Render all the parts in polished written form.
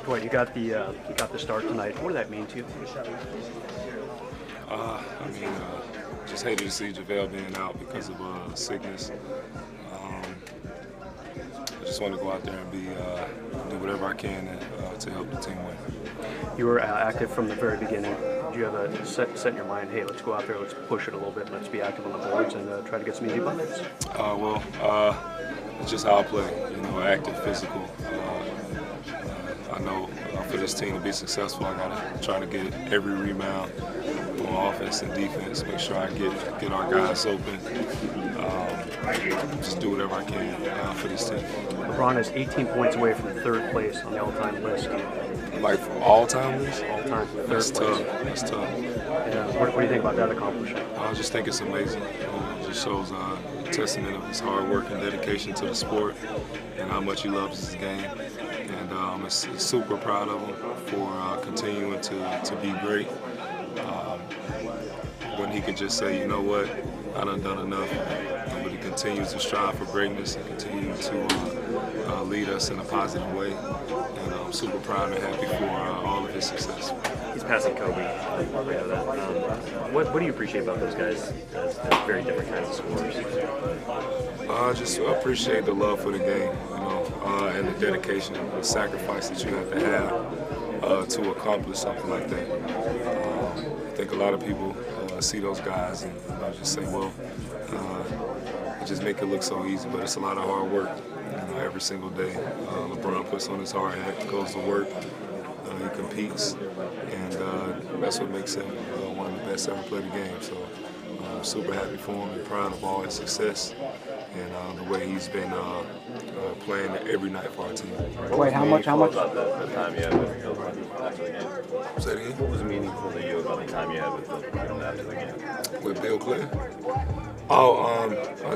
Dwight, you got the start tonight. What did that mean to you? I mean, just hated to see JaVale being out because of sickness. I just want to go out there and do whatever I can to help the team win. You were active from the very beginning. Did you have a set in your mind, hey, let's go out there, let's push it a little bit, let's be active on the boards and try to get some easy buckets? It's just how I play, active, physical. I know for this team to be successful, I got to try to get every rebound on offense and defense, make sure I get our guys open. Just do whatever I can for this team. LeBron is 18 points away from third place on the all-time list. Like from all-time list? All-time, third That's place. tough. That's tough. Yeah. What do you think about that accomplishment? I just think it's amazing. It just shows a testament of his hard work and dedication to the sport and how much he loves his game. And I'm super proud of him for continuing to be great. When he could just say, you know what, I done enough. But he continues to strive for greatness and continue to lead us in a positive way. And I'm super proud and happy for all of his success. He's passing Kobe. We know that. What do you appreciate about those guys as very different kinds of scorers? I just appreciate the love for the game, and the dedication and the sacrifice that you have to have to accomplish something like that. I think a lot of people see those guys and just say, well, just make it look so easy, but it's a lot of hard work every single day. LeBron puts on his hard hat, goes to work, he competes, and that's what makes him one of the best ever play the game. So I'm super happy for him and proud of all his success and the way he's been playing every night for our team. Wait, how much? About the time you had with Bill after the game? Say it again? What was meaningful to you about the time you had with Bill after the game? With Bill Clinton?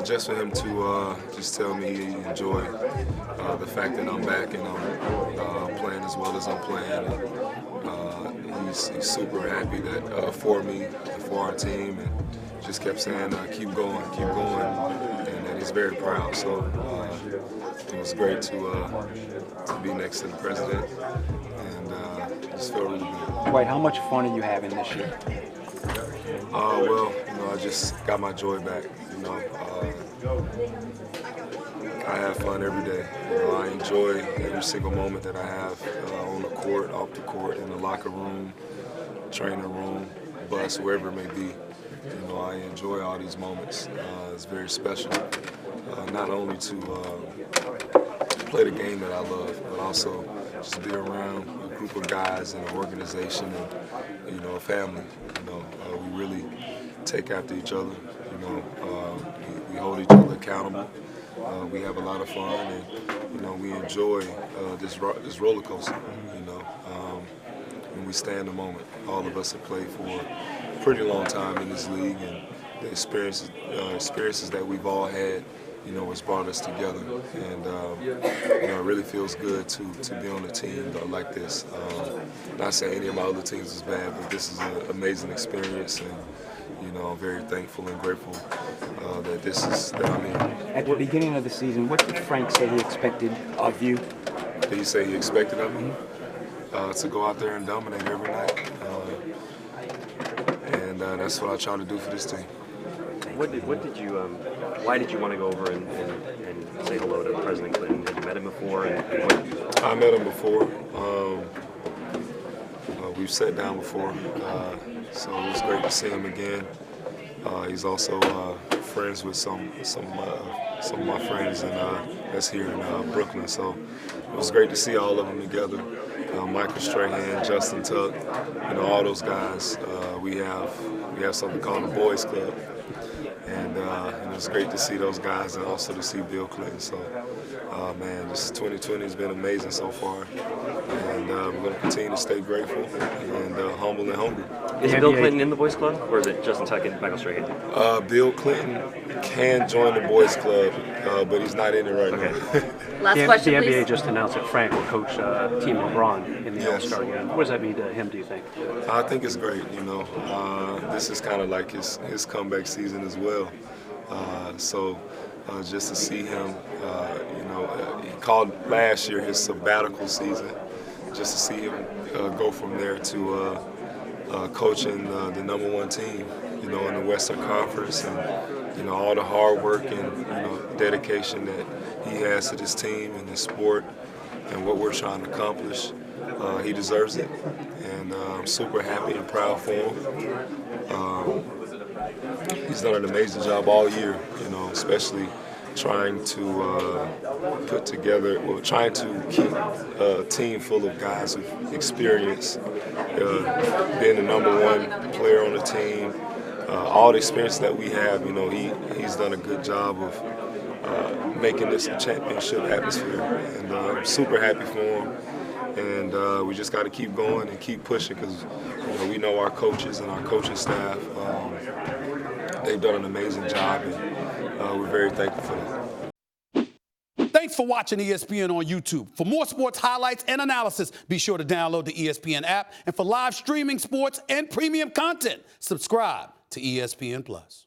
Just for him to just tell me he enjoyed the fact that I'm back and I'm playing as well as I'm playing. And, he's super happy that for me and for our team, and just kept saying, keep going, and that he's very proud. So it was great to be next to the president, and just felt really good. Wait, how much fun are you having this year? I just got my joy back. I have fun every day. I enjoy every single moment that I have on the court, off the court, in the locker room, training room, bus, wherever it may be. I enjoy all these moments. It's very special, not only to play the game that I love, but also just be around a group of guys and an organization and a family. We really take after each other. We hold each other accountable. We have a lot of fun, and we enjoy this roller coaster. And we stay in the moment. All of us have played for a pretty long time in this league, and the experiences that we've all had, has brought us together. And it really feels good to be on a team like this. Not saying any of my other teams is bad, but this is an amazing experience, and I'm very thankful and grateful that I'm in. At the beginning of the season, what did Frank say he expected of you? Did he say he expected of me? To go out there and dominate every night. And that's what I try to do for this team. Why did you want to go over and say hello to President Clinton? Have you met him before? I met him before. We've sat down before, so it was great to see him again. He's also friends with some of my friends that's here in Brooklyn, so it was great to see all of them together. Michael Strahan, Justin Tuck, all those guys. We have something called the Boys Club, and it was great to see those guys and also to see Bill Clinton. So, man, this 2020 has been amazing so far, and we're going to continue to stay grateful and humble and hungry. Is Bill Clinton in the Boys Club, or is it Justin Tuck and Michael Strahan? Bill Clinton can join the Boys Club, but he's not in it right now. Last question, the NBA just announced that Frank will coach Team LeBron in the All-Star game. What does that mean to him, do you think? I think it's great, This is kind of like his comeback season as well. So just to see him, he called last year his sabbatical season. just to see him go from there to coaching the #1 team, you know, in the Western Conference, and you know, all the hard work and, you know, dedication that he has to this team and this sport and what we're trying to accomplish. He deserves it, and I'm super happy and proud for him. He's done an amazing job all year, you know, especially trying to trying to keep a team full of guys with experience, being the #1 player on the team, all the experience that we have. You know, he's done a good job of making this a championship atmosphere, and I'm super happy for him. And we just got to keep going and keep pushing, because you know, we know our coaches and our coaching staff. They've done an amazing job, and we're very thankful for that. Thanks for watching ESPN on YouTube. For more sports highlights and analysis, be sure to download the ESPN app. And for live streaming sports and premium content, subscribe to ESPN+.